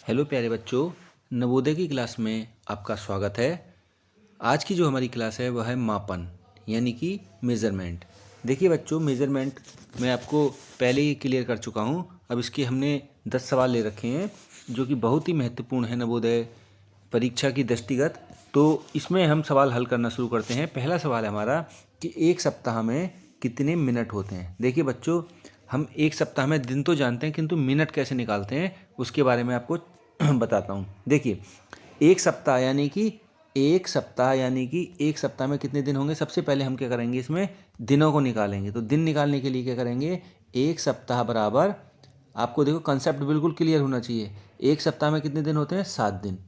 Hello प्यारे बच्चों, नवोदय की क्लास में आपका स्वागत है। आज की जो हमारी क्लास है वह है मापन यानी कि मेज़रमेंट। देखिए बच्चों, मेज़रमेंट मैं आपको पहले ही क्लियर कर चुका हूँ। अब इसके हमने 10 सवाल ले रखे हैं जो कि बहुत ही महत्वपूर्ण है नवोदय परीक्षा की दृष्टिगत। तो इसमें हम सवाल हल करना शुरू करते हैं। पहला सवाल है हमारा कि एक सप्ताह में कितने मिनट होते हैं। देखिए बच्चों, हम एक सप्ताह में दिन तो जानते हैं किंतु मिनट कैसे निकालते हैं उसके बारे में आपको बताता हूँ। देखिए, एक सप्ताह यानी कि एक सप्ताह में कितने दिन होंगे। सबसे पहले हम क्या करेंगे, इसमें दिनों को निकालेंगे। तो दिन निकालने के लिए क्या करेंगे, एक सप्ताह बराबर, आपको देखो कंसेप्ट बिल्कुल क्लियर होना चाहिए। एक सप्ताह में कितने दिन होते हैं, 7 दिन।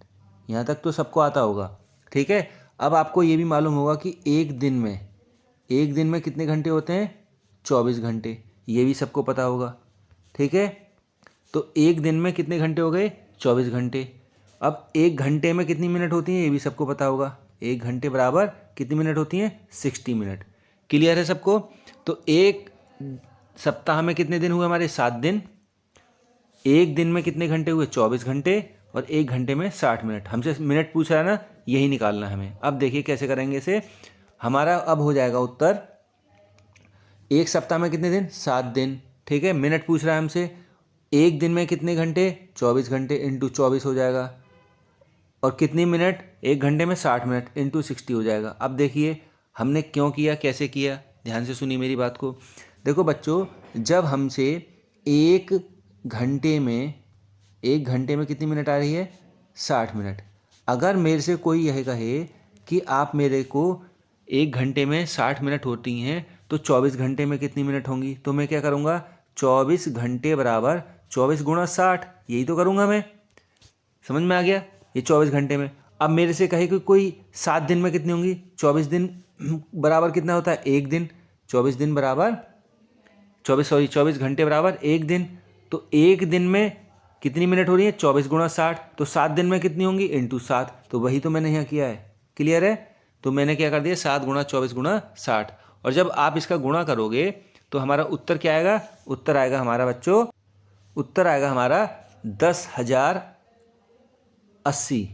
यहाँ तक तो सबको आता होगा, ठीक है। अब आपको ये भी मालूम होगा कि एक दिन में कितने घंटे होते हैं, 24 घंटे। ये भी सबको पता होगा, ठीक है। तो एक दिन में कितने घंटे हो गए, 24 घंटे। अब एक घंटे में कितनी मिनट होती हैं, ये भी सबको पता होगा। एक घंटे बराबर कितनी मिनट होती हैं, 60 मिनट। क्लियर है सबको। तो एक सप्ताह में कितने दिन हुए हमारे, 7 दिन। एक दिन में कितने घंटे हुए, 24 घंटे। और एक घंटे में 60 मिनट। हमसे मिनट पूछ रहा है ना, यही निकालना है हमें। अब देखिए कैसे करेंगे इसे। हमारा अब हो जाएगा उत्तर, एक सप्ताह में कितने दिन, 7 दिन, ठीक है। मिनट पूछ रहा है हमसे, एक दिन में कितने घंटे, 24 घंटे इंटू 24 हो जाएगा। और कितनी मिनट, एक घंटे में 60 मिनट इंटू 60 हो जाएगा। अब देखिए हमने क्यों किया, कैसे किया, ध्यान से सुनिए मेरी बात को। देखो बच्चों, जब हमसे एक घंटे में कितनी मिनट आ रही है, 60 मिनट। अगर मेरे से कोई यह कहे कि आप मेरे को एक घंटे में 60 मिनट होती हैं तो 24 घंटे में कितनी मिनट होंगी, तो मैं क्या करूँगा, 24 घंटे बराबर 24 गुणा 60, यही तो करूँगा मैं। समझ में आ गया, ये 24 घंटे में। अब मेरे से कहे कि कोई 7 दिन में कितनी होंगी, 24 दिन बराबर कितना होता है, एक दिन। 24 दिन बराबर 24 घंटे बराबर एक दिन। तो एक दिन में कितनी मिनट हो रही है, 24 गुणा 60। तो 7 दिन में कितनी होंगी, इंटू 7। तो वही तो मैंने यहाँ किया है। क्लियर है। तो मैंने क्या कर दिया, 7 गुणा 24 गुणा 60। और जब आप इसका गुणा करोगे तो हमारा उत्तर क्या आएगा, उत्तर आएगा हमारा बच्चों, उत्तर आएगा हमारा 10,080।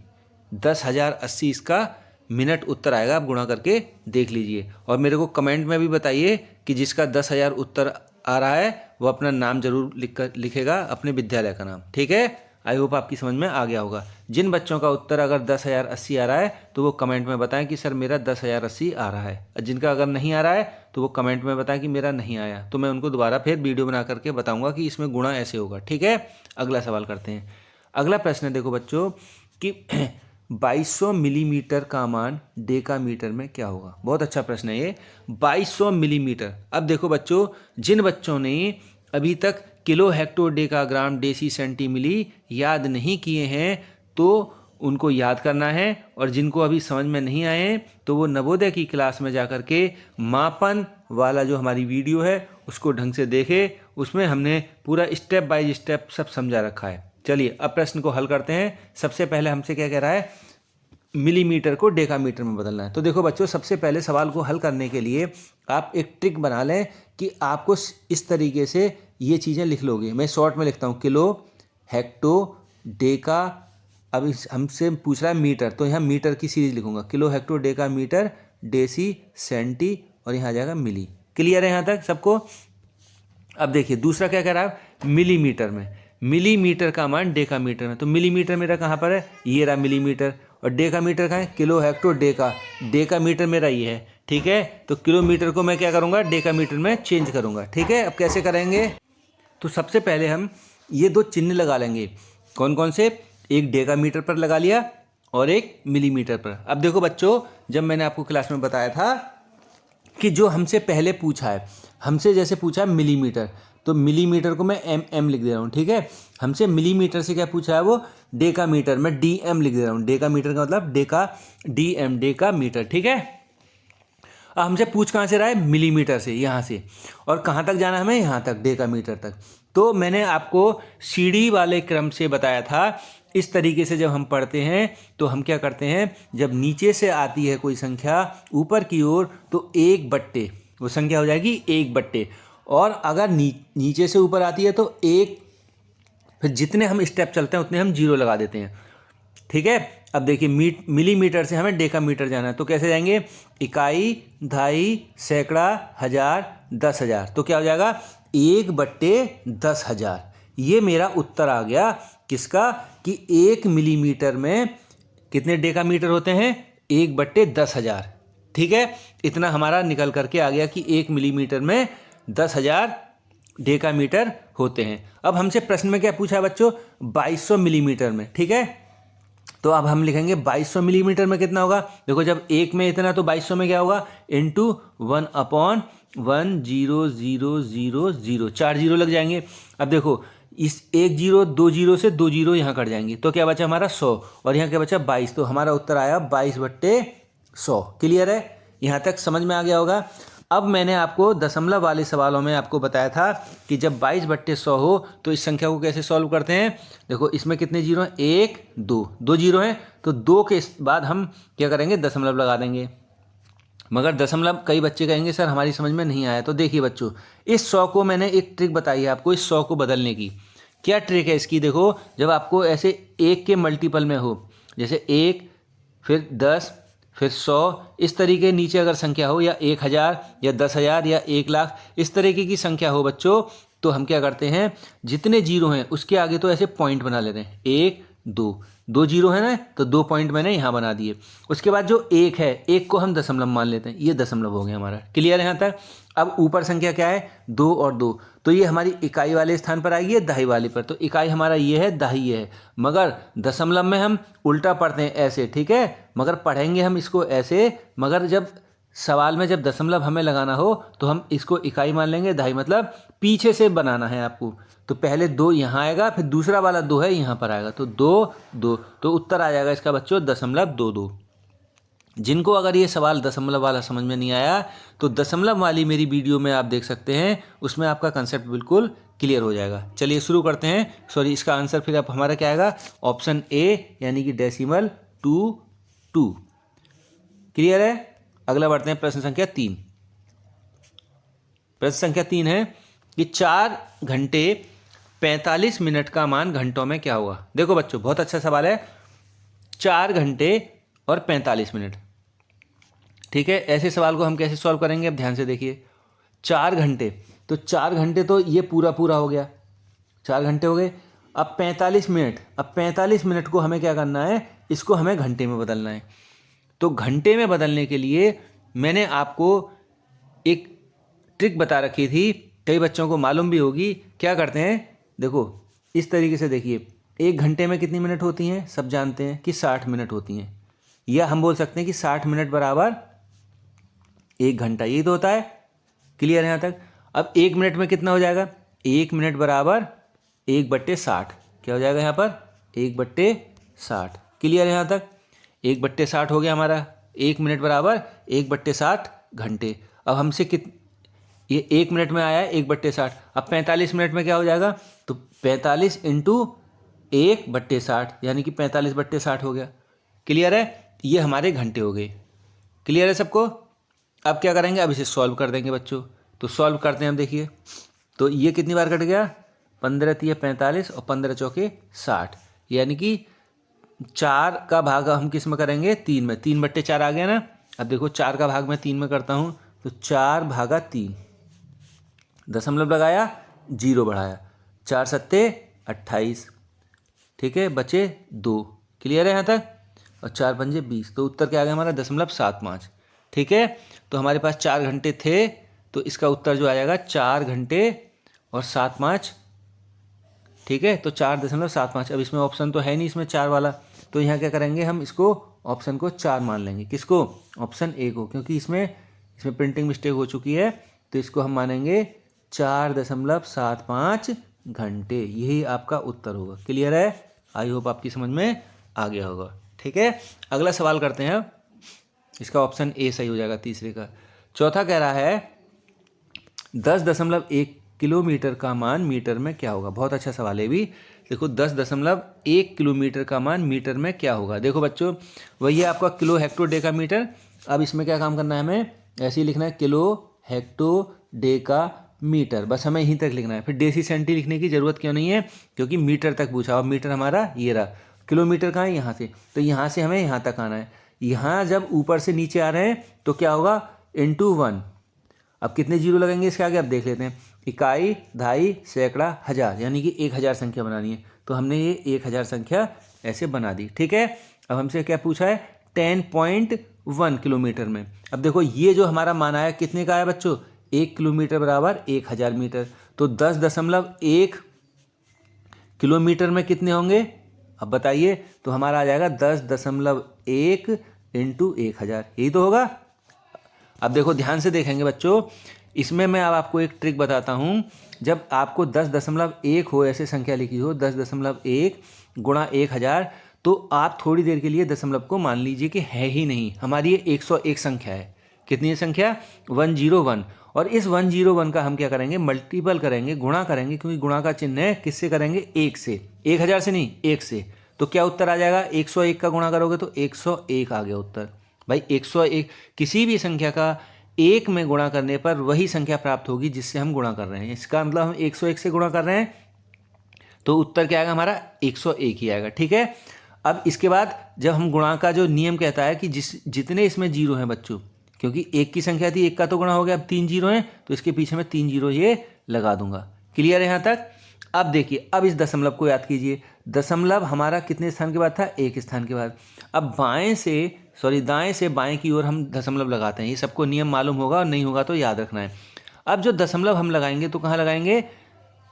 10,080 इसका मिनट उत्तर आएगा। आप गुणा करके देख लीजिए और मेरे को कमेंट में भी बताइए कि जिसका 10,000 उत्तर आ रहा है वो अपना नाम जरूर लिखेगा, अपने विद्यालय का नाम, ठीक है। आई होप आपकी समझ में आ गया होगा। जिन बच्चों का उत्तर अगर 10,080 आ रहा है तो वो कमेंट में बताएं कि सर मेरा 10,080 आ रहा है। जिनका अगर नहीं आ रहा है तो वो कमेंट में बताएं कि मेरा नहीं आया। तो मैं उनको दोबारा फिर वीडियो बना करके बताऊंगा कि इसमें गुणा ऐसे होगा, ठीक है। अगला सवाल करते हैं। अगला प्रश्न है, देखो बच्चों कि 2200 मिलीमीटर का मान डेकामीटर में क्या होगा। बहुत अच्छा प्रश्न है ये, 2200 मिलीमीटर। अब देखो बच्चों, जिन बच्चों ने अभी तक किलो, हेक्टो, डेकाग्राम, डेसी, सेंटीमिली याद नहीं किए हैं तो उनको याद करना है। और जिनको अभी समझ में नहीं आए तो वो नवोदय की क्लास में जा कर के मापन वाला जो हमारी वीडियो है उसको ढंग से देखे। उसमें हमने पूरा स्टेप बाय स्टेप सब समझा रखा है। चलिए अब प्रश्न को हल करते हैं। सबसे पहले हमसे क्या कह रहा है, मिलीमीटर को डेकामीटर में बदलना है। तो देखो बच्चों, सबसे पहले सवाल को हल करने के लिए आप एक ट्रिक बना लें कि आपको इस तरीके से ये चीज़ें लिख लोगे। मैं शॉर्ट में लिखता हूँ, किलो, हेक्टो, डेका। अब हमसे पूछ रहा है मीटर, तो यहाँ मीटर की सीरीज लिखूंगा, kilo, hecto, deca, metre, deci, centi और यहाँ आ जाएगा मिली। क्लियर है यहाँ तक सबको। अब देखिए दूसरा क्या कह रहा है, मिलीमीटर में। मिलीमीटर का मान डेकामीटर में। तो मिलीमीटर मेरा कहाँ पर है, ये रहा मिलीमीटर। और डेकामीटर कहाँ है, किलो, हेक्टो, डेका। डेकामीटर मेरा ये है, ठीक है। तो किलोमीटर को मैं क्या करूँगा, डेकामीटर में चेंज करूँगा, ठीक है। अब कैसे करेंगे, तो सबसे पहले हम ये दो चिन्ह लगा लेंगे। कौन कौन से, एक डेकामीटर पर लगा लिया और एक मिलीमीटर पर। अब देखो बच्चों, जब मैंने आपको क्लास में बताया था कि जो हमसे पहले पूछा है, हमसे जैसे पूछा है मिलीमीटर, तो मिलीमीटर को मैं एम लिख दे रहा हूँ, ठीक है। हमसे मिलीमीटर से क्या पूछा है, वो डेकामीटर, मैं डीएम लिख दे रहा हूँ। डेकामीटर का मतलब डेका, डीएम, डेकामीटर, ठीक है। अब हमसे पूछ कहाँ से रहा है, मिलीमीटर से, यहाँ से। और कहाँ तक जाना है हमें, यहाँ तक, डेकामीटर तक। तो मैंने आपको सीढ़ी वाले क्रम से बताया था। इस तरीके से जब हम पढ़ते हैं तो हम क्या करते हैं, जब नीचे से आती है कोई संख्या ऊपर की ओर तो 1/, वो संख्या हो जाएगी 1/। और अगर नीचे से ऊपर आती है तो 1, फिर जितने हम स्टेप चलते हैं उतने हम जीरो लगा देते हैं। ठीक है, अब देखिए मिलीमीटर से हमें डेकामीटर जाना है, तो कैसे जाएंगे, इकाई, दहाई, सैकड़ा, हजार, 10,000, तो क्या हो जाएगा 1/10,000। ये मेरा उत्तर आ गया किसका, कि 1 मिलीमीटर में कितने डेकामीटर होते हैं, 1/10,000। ठीक है, इतना हमारा निकल करके आ गया कि 1 मिलीमीटर में 10,000 डेकामीटर होते हैं। अब हमसे प्रश्न में क्या पूछा है बच्चों, 2200 मिलीमीटर में। ठीक है, तो अब हम लिखेंगे 2200 मिलीमीटर में कितना होगा, देखो जब एक में इतना तो 2200 में क्या होगा, इंटू 1/1000, 4 जीरो लग जाएंगे। अब देखो इस 1 जीरो 2 जीरो से 2 जीरो यहाँ कट जाएंगे, तो क्या बचा हमारा 100, और यहाँ क्या बचा 22, तो हमारा उत्तर आया 22/100। क्लियर है, यहाँ तक समझ में आ गया होगा। अब मैंने आपको दशमलव वाले सवालों में आपको बताया था कि जब 22/100 हो तो इस संख्या को कैसे सॉल्व करते हैं। देखो इसमें कितने जीरो हैं, 1 2 जीरो हैं, तो 2 के बाद हम क्या करेंगे, दशमलव लगा देंगे। मगर दशमलव कई बच्चे कहेंगे सर हमारी समझ में नहीं आया, तो देखिए बच्चों, इस 100 को मैंने एक ट्रिक बताई है आपको, इस 100 को बदलने की। क्या ट्रिक है इसकी, देखो जब आपको ऐसे 1 के मल्टीपल में हो, जैसे 1 फिर 10 फिर 100, इस तरीके नीचे अगर संख्या हो, या 1000 या 10,000 या 1,00,000, इस तरीके की संख्या हो बच्चों, तो हम क्या करते हैं, जितने जीरो हैं उसके आगे तो ऐसे पॉइंट बना लेते हैं, 1 2 जीरो है ना, तो 2 पॉइंट मैंने यहाँ बना दिए। उसके बाद जो 1 है, 1 को हम दशमलव मान लेते हैं, ये दशमलव हो गया हमारा। क्लियर है यहाँ तक। अब ऊपर संख्या क्या है, 2 और 2, तो ये हमारी इकाई वाले स्थान पर आएगी, दहाई वाले पर, तो इकाई हमारा ये है, दहाई ये है। मगर दशमलव में हम उल्टा पढ़ते हैं ऐसे, ठीक है, मगर पढ़ेंगे हम इसको ऐसे, मगर जब सवाल में जब दशमलव हमें लगाना हो तो हम इसको इकाई मान लेंगे, दहाई मतलब पीछे से बनाना है आपको, तो पहले 2 यहाँ आएगा, फिर दूसरा वाला 2 है यहाँ पर आएगा, तो 2 2, तो उत्तर आ जाएगा इसका बच्चों 0.22। जिनको अगर ये सवाल दशमलव वाला समझ में नहीं आया तो दशमलव वाली मेरी वीडियो में आप देख सकते हैं, उसमें आपका कंसेप्ट बिल्कुल क्लियर हो जाएगा। चलिए शुरू करते हैं। सॉरी, इसका आंसर फिर अब हमारा क्या आएगा, ऑप्शन ए, यानी कि डेसिमल 2 क्लियर है। अगला बढ़ते हैं प्रश्न संख्या 3। प्रश्न संख्या 3 है कि 4 घंटे 45 मिनट का मान घंटों में क्या होगा। देखो बच्चों बहुत अच्छा सवाल है, 4 घंटे और 45 मिनट। ठीक है, ऐसे सवाल को हम कैसे सॉल्व करेंगे, अब ध्यान से देखिए। 4 घंटे, तो 4 घंटे तो ये पूरा हो गया, 4 घंटे हो गए। अब 45 मिनट, अब 45 मिनट को हमें क्या करना है, इसको हमें घंटे में बदलना है। तो घंटे में बदलने के लिए मैंने आपको एक ट्रिक बता रखी थी, कई बच्चों को मालूम भी होगी। क्या करते हैं, देखो इस तरीके से देखिए, 1 घंटे में कितनी मिनट होती हैं, सब जानते हैं कि 60 मिनट होती हैं, या हम बोल सकते हैं कि 60 मिनट बराबर 1 घंटा, यही तो होता है। क्लियर है यहाँ तक। अब 1 मिनट में कितना हो जाएगा, 1 मिनट बराबर 1/60, क्या हो जाएगा यहाँ पर 1/60। क्लियर है यहाँ तक, 1/60 हो गया हमारा, 1 मिनट बराबर 1/60 घंटे। अब हमसे ये 1 मिनट में आया है 1/60, अब 45 मिनट में क्या हो जाएगा, तो 45 इंटू 1/60, यानी कि 45/60 हो गया। क्लियर है, ये हमारे घंटे हो गए। क्लियर है सबको। अब क्या करेंगे, अब इसे सॉल्व कर देंगे बच्चों। तो सॉल्व करते हैं हम, देखिए तो ये कितनी बार कट गया, 15 × 45 और 15 × 4 60, यानी कि 4 का भाग हम किस में करेंगे, 3 में, 3/4 आ गया ना। अब देखो 4 का भाग मैं 3 में करता हूँ, तो 4/3, दशमलव लगाया, 0 बढ़ाया, 4 सत्ते 28, ठीक है, बचे 2। क्लियर है यहाँ तक, और 4 पंजे 20, तो उत्तर क्या आ गया हमारा 0.75। ठीक है, तो हमारे पास 4 घंटे थे, तो इसका उत्तर जो आ जाएगा 4 घंटे और 7/5। ठीक है, तो 4.75। अब इसमें ऑप्शन तो है नहीं इसमें 4 वाला, तो यहाँ क्या करेंगे, हम इसको ऑप्शन को 4 मान लेंगे। किसको, ऑप्शन ए को, क्योंकि इसमें प्रिंटिंग मिस्टेक हो चुकी है, तो इसको हम मानेंगे 4.75 घंटे, यही आपका उत्तर होगा। क्लियर है, आई होप आपकी समझ में आ गया होगा। ठीक है, अगला सवाल करते हैं। इसका ऑप्शन ए सही हो जाएगा तीसरे का। चौथा कह रहा है 10.1 किलोमीटर का मान मीटर में क्या होगा। बहुत अच्छा सवाल है भी। देखो 10.1 किलोमीटर का मान मीटर में क्या होगा। देखो बच्चों, वही है आपका किलो हेक्टो डेका मीटर। अब इसमें क्या काम करना है, हमें ऐसे ही लिखना है, किलो हेक्टो डेका मीटर, बस हमें यहीं तक लिखना है। फिर डेसी सेंटी लिखने की ज़रूरत क्यों नहीं है, क्योंकि मीटर तक पूछा और मीटर हमारा ये रहा। किलोमीटर कहाँ है, यहाँ से, तो यहाँ से हमें यहाँ तक आना है। यहाँ जब ऊपर से नीचे आ रहे हैं तो क्या होगा, इंटू 1। अब कितने जीरो लगेंगे इसके आगे, अब देख लेते हैं। इकाई, दहाई, सैकड़ा, हज़ार, यानी कि 1000 संख्या बनानी है। तो हमने ये 1000 संख्या ऐसे बना दी। ठीक है, अब हमसे क्या पूछा है, 10.1 किलोमीटर में। अब देखो ये जो हमारा मान आया कितने का आया बच्चों, 1 किलोमीटर बराबर 1000 मीटर। तो 10.1 किलोमीटर में कितने होंगे, अब बताइए। तो हमारा आ जाएगा 10.1 इंटू 1000, यही तो होगा। अब देखो ध्यान से देखेंगे बच्चों, इसमें मैं अब आपको एक ट्रिक बताता हूँ। जब आपको 10.1 हो, ऐसे संख्या लिखी हो 10.1 गुणा 1000, तो आप थोड़ी देर के लिए दशमलव को मान लीजिए कि है ही नहीं। हमारी ये 101 संख्या है। कितनी है संख्या, 101। और इस 101 का हम क्या करेंगे, मल्टीपल करेंगे, गुणा करेंगे, क्योंकि गुणा का चिन्ह है, किससे करेंगे, 1 से। 1000 से नहीं, 1 से। तो क्या उत्तर आ जाएगा, 101 का गुणा करोगे तो 101 आ गया उत्तर। भाई 101, किसी भी संख्या का 1 में गुणा करने पर वही संख्या प्राप्त होगी जिससे हम गुणा कर रहे हैं। इसका मतलब हम 101 से गुणा कर रहे हैं, तो उत्तर क्या आएगा हमारा, 101 ही आएगा। ठीक है, अब इसके बाद जब हम गुणा का जो नियम कहता है कि जितने इसमें जीरो हैं बच्चों, क्योंकि 1 की संख्या थी, 1 का तो गुणा हो गया, अब 3 जीरो हैं, तो इसके पीछे मैं 3 जीरो ये लगा दूंगा। क्लियर है यहाँ तक। अब देखिए, अब इस दशमलव को याद कीजिए। दशमलव हमारा कितने स्थान के बाद था, 1 स्थान के बाद। अब दाएं से बाएं की ओर हम दशमलव लगाते हैं। ये सबको नियम मालूम होगा, और नहीं होगा तो याद रखना है। अब जो दशमलव हम लगाएंगे तो कहाँ लगाएंगे,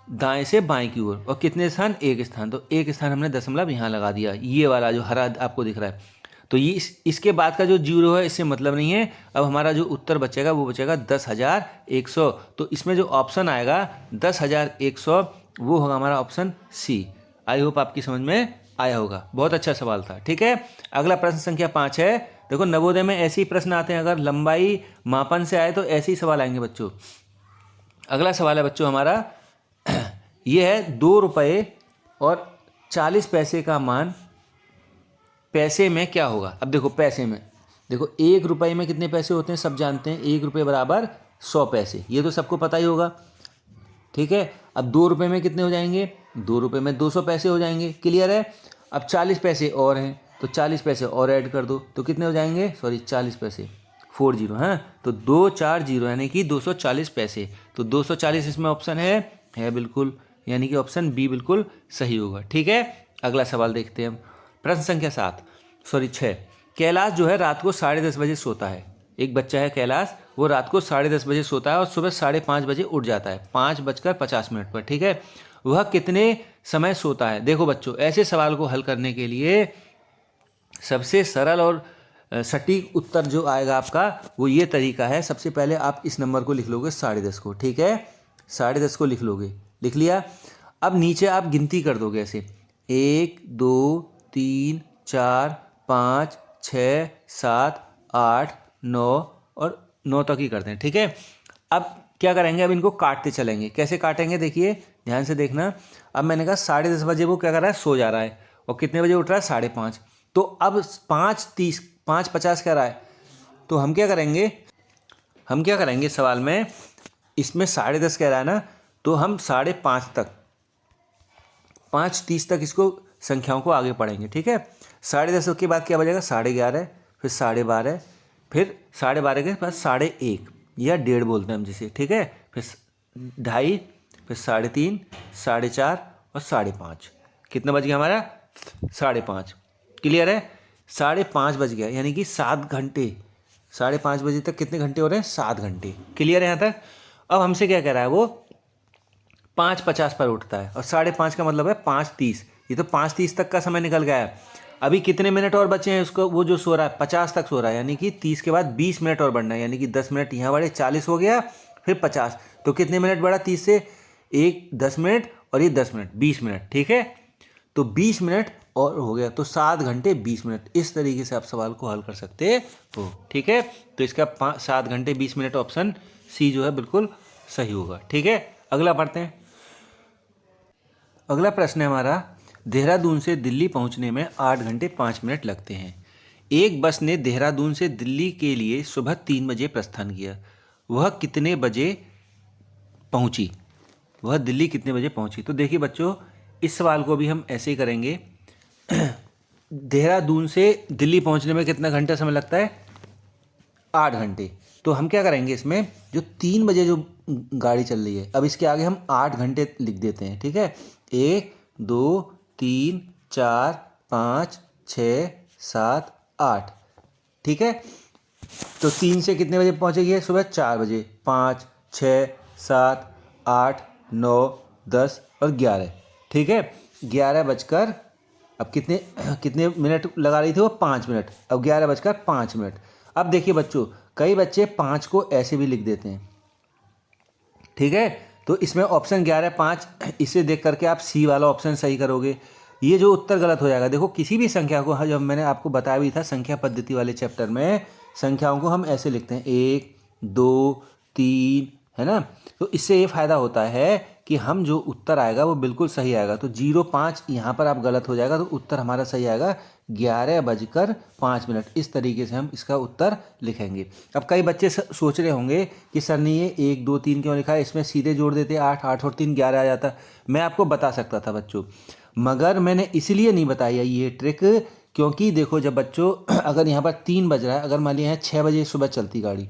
दाएं से बाएं की ओर। और कितने स्थान, 1 स्थान। तो 1 स्थान हमने दशमलव यहाँ लगा दिया, ये वाला जो हरा आपको दिख रहा है। तो ये इसके बाद का जो जीरो है इससे मतलब नहीं है। अब हमारा जो उत्तर बचेगा वो बचेगा 10,100। तो इसमें जो ऑप्शन आएगा 10,100, वो होगा हमारा ऑप्शन सी। आई होप आपकी समझ में आया होगा। बहुत अच्छा सवाल था। ठीक है, अगला प्रश्न संख्या 5 है। देखो नवोदय में ऐसे ही प्रश्न आते हैं, अगर लंबाई मापन से आए तो ऐसे ही सवाल आएंगे बच्चों। अगला सवाल है बच्चों हमारा, ये है 2 रुपये और 40 पैसे का मान पैसे में क्या होगा। अब देखो पैसे में, देखो 1 रुपये में कितने पैसे होते हैं सब जानते हैं, 1 रुपये बराबर 100 पैसे, ये तो सबको पता ही होगा। ठीक है, अब 2 रुपये में कितने हो जाएंगे, 2 रुपये में 200 पैसे हो जाएंगे। क्लियर है। अब 40 पैसे और हैं, तो 40 पैसे और ऐड कर दो, तो कितने हो जाएंगे, 40 पैसे, 40 हाँ, तो 240 यानी कि 240 पैसे। तो 240 इसमें ऑप्शन है बिल्कुल, यानी कि ऑप्शन बी बिल्कुल सही होगा। ठीक है, अगला सवाल देखते हैं हम। प्रश्न संख्या 6। कैलाश जो है रात को 10:30 बजे सोता है। एक बच्चा है कैलाश, वो रात को 10:30 बजे सोता है और सुबह 5:30 बजे उठ जाता है, 5:50 पर। ठीक है, वह कितने समय सोता है। देखो बच्चों, ऐसे सवाल को हल करने के लिए सबसे सरल और सटीक उत्तर जो आएगा आपका, वो ये तरीका है। सबसे पहले आप इस नंबर को लिख लोगे 10:30 को। ठीक है, 10:30 को लिख लोगे, लिख लिया। अब नीचे आप गिनती कर दोगे ऐसे, 1 2 3 4 5 6 7 8 9 और 9 तक ही करते हैं। ठीक है, अब क्या करेंगे, अब इनको काटते चलेंगे। कैसे काटेंगे देखिए, ध्यान से देखना। अब मैंने कहा 10:30 बजे वो क्या कर रहा है, सो जा रहा है, और कितने बजे उठ रहा है, 5:30। तो अब 5:50 कह रहा है, तो हम क्या करेंगे सवाल में, इसमें 10:30 कह रहा है ना, तो हम 5:30 तक, 5:30 तक इसको संख्याओं को आगे पढ़ेंगे। ठीक है, 10:30 के बाद क्या बजेगा, 11:30, फिर 12:30, फिर 12:30 के बाद 1:30 या 1:30 बोलते हैं हम जिसे। ठीक है, फिर 2:30, फिर 3:30, 4:30 और 5:30। कितना बज गया हमारा, 5:30। क्लियर है, 5:30 बज गया, यानी कि 7 घंटे। 5:30 बजे तक कितने घंटे हो रहे हैं, 7 घंटे। क्लियर है यहाँ तक। अब हमसे क्या कह रहा है, वो 5:50 पर उठता है, और 5:30 का मतलब है 5:30। ये तो 5:30 तक का समय निकल गया है। अभी कितने मिनट और बचे हैं उसको, वो जो सो रहा है 50 तक सो रहा है, यानी कि 30 के बाद 20 मिनट और बढ़ना है, यानी कि 10 मिनट यहाँ बढ़े, 40 हो गया, फिर 50। तो कितने मिनट बढ़ा 30 से, 10 मिनट और ये 10 मिनट, 20 मिनट। ठीक है, तो 20 मिनट और हो गया, तो 7 घंटे 20 मिनट। इस तरीके से आप सवाल को हल कर सकते हो। ठीक है, तो इसका 7 घंटे 20 मिनट ऑप्शन सी जो है बिल्कुल सही होगा। ठीक है, अगला पढ़ते हैं। अगला प्रश्न है हमारा, देहरादून से दिल्ली पहुंचने में 8 घंटे 5 मिनट लगते हैं। एक बस ने देहरादून से दिल्ली के लिए सुबह 3 बजे प्रस्थान किया। वह कितने बजे पहुंची, वह दिल्ली कितने बजे पहुंची। तो देखिए बच्चों, इस सवाल को भी हम ऐसे ही करेंगे। देहरादून से दिल्ली पहुंचने में कितना घंटा समय लगता है, 8 घंटे। तो हम क्या करेंगे, इसमें जो 3 बजे जो गाड़ी चल रही है, अब इसके आगे हम 8 घंटे लिख देते हैं, ठीक है। 1 2 3 4 5 6 7 8, ठीक है। तो 3 से कितने बजे पहुंचेगी, सुबह 4 बजे, 5 6 7 8 9 10 और 11, ठीक है। 11 बजकर, अब कितने कितने मिनट लगा रही थी वो, 5 मिनट। अब 11 बजकर 5 मिनट। अब देखिए बच्चों, कई बच्चे 5 को ऐसे भी लिख देते हैं, ठीक है। तो इसमें ऑप्शन 11 5, इसे देख करके आप सी वाला ऑप्शन सही करोगे। ये जो उत्तर गलत हो जाएगा, देखो किसी भी संख्या को, जब मैंने आपको बताया भी था संख्या पद्धति वाले चैप्टर में, संख्याओं को हम ऐसे लिखते हैं 1 2 3, है ना। तो इससे ये फायदा होता है कि हम जो उत्तर आएगा वो बिल्कुल सही आएगा। तो 05 यहाँ पर आप गलत हो जाएगा, तो उत्तर हमारा सही आएगा 11 बजकर 5 मिनट। इस तरीके से हम इसका उत्तर लिखेंगे। अब कई बच्चे सोच रहे होंगे कि सर ने ये 1 2 3 क्यों लिखा है, इसमें सीधे जोड़ देते 8 8 और 3 11 आ जाता। मैं आपको बता सकता था बच्चों, मगर मैंने इसलिए नहीं बताया ये ट्रिक, क्योंकि देखो जब बच्चों अगर यहाँ पर 3 बज रहा है, अगर मान लिया है 6 बजे सुबह चलती गाड़ी,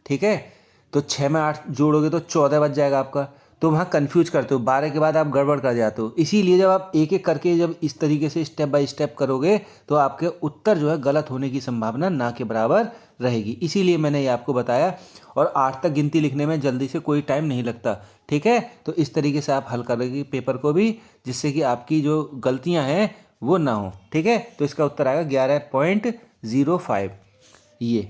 ठीक है, तो 6 में 8 जोड़ोगे तो 14 बज जाएगा आपका। तो वहाँ कंफ्यूज करते हो, 12 के बाद आप गड़बड़ कर जाते हो। इसीलिए जब आप एक एक करके जब इस तरीके से स्टेप बाय स्टेप करोगे तो आपके उत्तर जो है गलत होने की संभावना ना के बराबर रहेगी। इसीलिए मैंने ये आपको बताया। और 8 तक गिनती लिखने में जल्दी से कोई टाइम नहीं लगता, ठीक है। तो इस तरीके से आप हल करोगे पेपर को भी, जिससे कि आपकी जो गलतियाँ हैं वो ना हो, ठीक है। तो इसका उत्तर आएगा 11.05, ये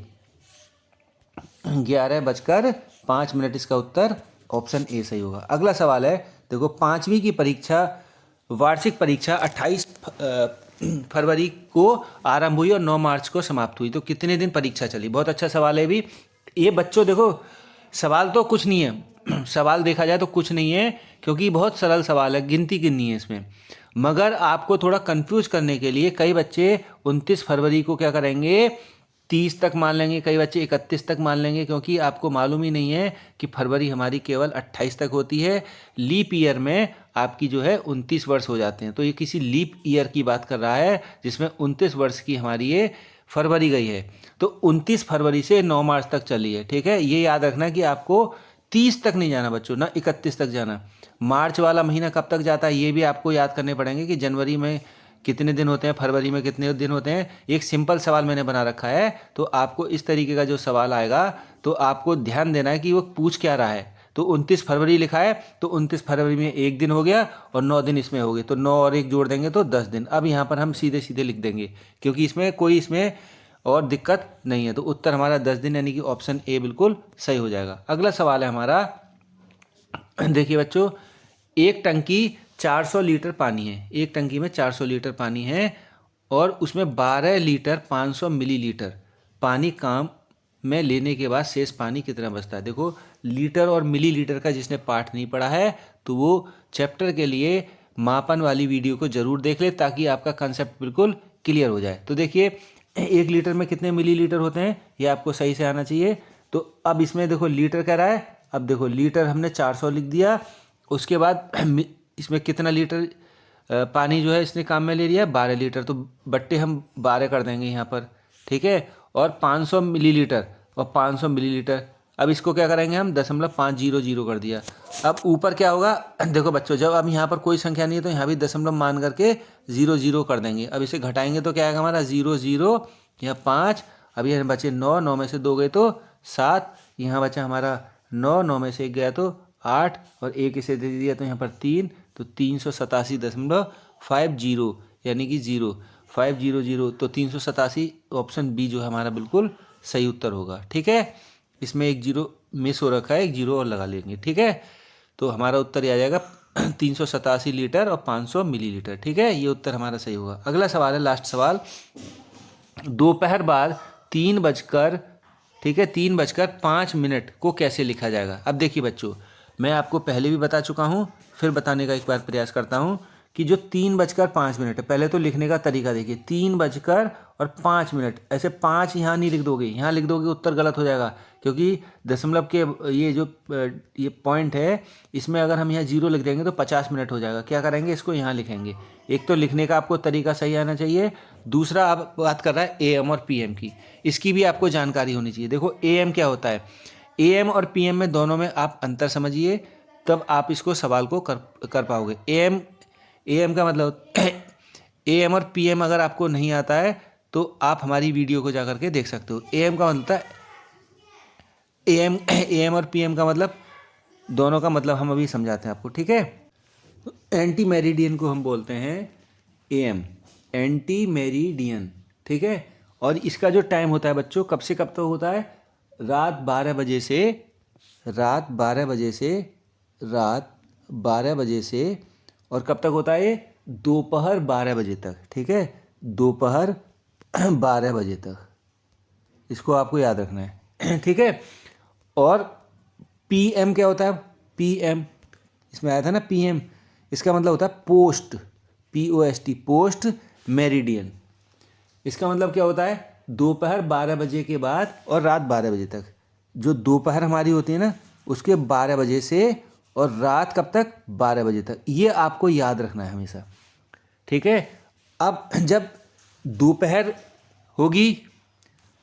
11 बजकर 5 मिनट, इसका उत्तर ऑप्शन ए सही होगा। अगला सवाल है, देखो 5वीं की परीक्षा, वार्षिक परीक्षा 28 फरवरी को आरंभ हुई और 9 मार्च को समाप्त हुई। तो कितने दिन परीक्षा चली। बहुत अच्छा सवाल है भी ये बच्चों। देखो सवाल तो कुछ नहीं है, सवाल देखा जाए तो कुछ नहीं है, क्योंकि बहुत सरल सवाल है, गिनती गिननी है इसमें। मगर आपको थोड़ा कंफ्यूज करने के लिए कई बच्चे 29 फरवरी को क्या करेंगे, 30 तक मान लेंगे, कई बच्चे 31 तक मान लेंगे, क्योंकि आपको मालूम ही नहीं है कि फरवरी हमारी केवल 28 तक होती है। लीप ईयर में आपकी जो है 29 वर्ष हो जाते हैं। तो ये किसी लीप ईयर की बात कर रहा है जिसमें 29 वर्ष की हमारी ये फरवरी गई है। तो 29 फरवरी से 9 मार्च तक चली है, ठीक है। ये याद रखना कि आपको 30 तक नहीं जाना बच्चों, ना 31 तक जाना। मार्च वाला महीना कब तक जाता है ये भी आपको याद करने पड़ेंगे कि जनवरी में कितने दिन होते हैं, फरवरी में कितने दिन होते हैं। एक सिंपल सवाल मैंने बना रखा है, तो आपको इस तरीके का जो सवाल आएगा तो आपको ध्यान देना है कि वो पूछ क्या रहा है। तो 29 फरवरी लिखा है, तो 29 फरवरी में 1 दिन हो गया और 9 दिन इसमें हो गए, तो 9 और 1 जोड़ देंगे तो 10 दिन। अब यहाँ पर हम सीधे सीधे लिख देंगे, क्योंकि इसमें कोई इसमें और दिक्कत नहीं है। तो उत्तर हमारा 10 दिन, यानी कि ऑप्शन ए बिल्कुल सही हो जाएगा। अगला सवाल है हमारा, देखिए बच्चों, एक टंकी 400 लीटर पानी है, एक टंकी में 400 लीटर पानी है और उसमें 12 लीटर 500 मिलीलीटर पानी काम में लेने के बाद शेष पानी कितना बचता है। देखो लीटर और मिलीलीटर का जिसने पाठ नहीं पढ़ा है तो वो चैप्टर के लिए मापन वाली वीडियो को जरूर देख ले, ताकि आपका कंसेप्ट बिल्कुल क्लियर हो जाए। तो देखिए 1 लीटर में कितने मिलीलीटर होते हैं ये आपको सही से आना चाहिए। तो अब इसमें देखो लीटर कह रहा है, अब देखो लीटर हमने 400 लिख दिया, उसके बाद इसमें कितना लीटर पानी जो है इसने काम में ले लिया, 12 लीटर, तो बट्टे हम 12 कर देंगे यहाँ पर, ठीक है। और 500 मिलीलीटर और 500 मिलीलीटर, अब इसको क्या करेंगे हम 0.500 कर दिया। अब ऊपर क्या होगा, देखो बच्चों, जब अब यहाँ पर कोई संख्या नहीं है तो यहाँ भी दशमलव मान करके 00 कर देंगे। अब इसे घटाएंगे तो क्या आएगा हमारा 00, यहाँ 5, अब यहाँ बचे 9, 9 में से 2 गए तो 7, यहाँ बचा हमारा 9, 9 में से 1 गया तो 8 और 1 इसे दे दिया तो यहाँ पर 3, तो 387.50 यानी कि 0500, तो 387 ऑप्शन बी जो है हमारा बिल्कुल सही उत्तर होगा, ठीक है। इसमें 1 जीरो मिस हो रखा है, 1 जीरो और लगा लेंगे, ठीक है। तो हमारा उत्तर ये आ जाएगा 387 लीटर और 500 मिलीलीटर, ठीक है। ये उत्तर हमारा सही होगा। अगला सवाल है, लास्ट सवाल, दोपहर बाद 3 बजकर, ठीक है, 3:05 को कैसे लिखा जाएगा। अब देखिए बच्चों, मैं आपको पहले भी बता चुका हूँ, फिर बताने का एक बार प्रयास करता हूँ कि जो 3:05 है, पहले तो लिखने का तरीका देखिए, 3:05, ऐसे 5 यहाँ नहीं लिख दोगे, यहाँ लिख दोगे उत्तर गलत हो जाएगा। क्योंकि दशमलव के ये जो ये पॉइंट है, इसमें अगर हम यहाँ 0 लिख देंगे तो 50 मिनट हो जाएगा। क्या करेंगे, इसको यहाँ लिखेंगे। एक तो लिखने का आपको तरीका सही आना चाहिए, दूसरा आप बात कर रहा है AM और PM की, इसकी भी आपको जानकारी होनी चाहिए। देखो AM क्या होता है, AM और PM में दोनों में आप अंतर समझिए, तब आप इसको सवाल को कर पाओगे। AM का मतलब AM और PM अगर आपको नहीं आता है तो आप हमारी वीडियो को जा करके देख सकते हो। AM का मतलब है AM और PM का मतलब, दोनों का मतलब हम अभी समझाते हैं आपको, ठीक है। तो एंटी मेरिडियन को हम बोलते हैं AM, एंटी मेरिडियन, ठीक है। और इसका जो टाइम होता है बच्चों, कब से कब तक होता है, रात 12 बजे से और कब तक होता है, दोपहर 12 बजे तक, ठीक है, दोपहर 12 बजे तक, इसको आपको याद रखना है, ठीक है। और PM क्या होता है, PM इसमें आया था ना PM, इसका मतलब होता है पोस्ट, POST, पोस्ट मेरिडियन। इसका मतलब क्या होता है, दोपहर 12 बजे के बाद और रात 12 बजे तक, जो दोपहर हमारी होती है ना, उसके 12 बजे से और रात कब तक, 12 बजे तक, ये आपको याद रखना है हमेशा, ठीक है। अब जब दोपहर होगी,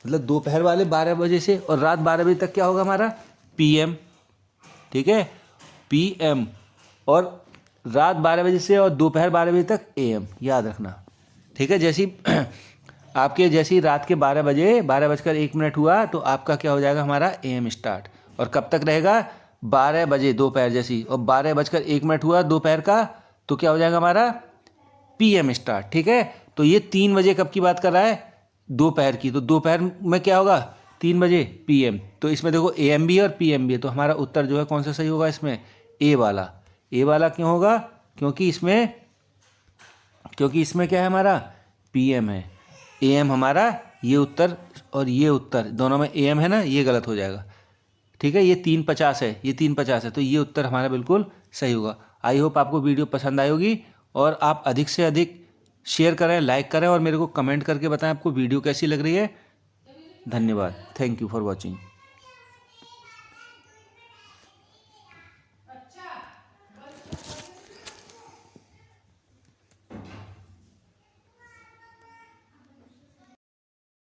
मतलब दोपहर वाले 12 बजे से और रात 12 बजे तक क्या होगा हमारा, PM, ठीक है, PM, और रात 12 बजे से और दोपहर 12 बजे तक AM, याद रखना, ठीक है। जैसी रात के 12 बजे 12:01 हुआ तो आपका क्या हो जाएगा, हमारा AM स्टार्ट, और कब तक रहेगा, 12 बजे दोपहर जैसी, और 12:01 हुआ दोपहर का तो क्या हो जाएगा हमारा PM स्टार्ट, ठीक है। तो ये 3 बजे कब की बात कर रहा है, दोपहर की, तो दोपहर में क्या होगा, 3 बजे PM। तो इसमें देखो AM भी है और PM भी है, तो हमारा उत्तर जो है कौन सा सही होगा इसमें, A वाला क्यों होगा, क्योंकि इसमें क्या है, हमारा PM है, AM हमारा ये उत्तर और ये उत्तर दोनों में AM है ना, ये गलत हो जाएगा, ठीक है। ये 350 है, तो ये उत्तर हमारा बिल्कुल सही होगा। आई होप आपको वीडियो पसंद आई होगी, और आप अधिक से अधिक शेयर करें, लाइक करें, और मेरे को कमेंट करके बताएं आपको वीडियो कैसी लग रही है। धन्यवाद, थैंक यू फॉर वॉचिंग।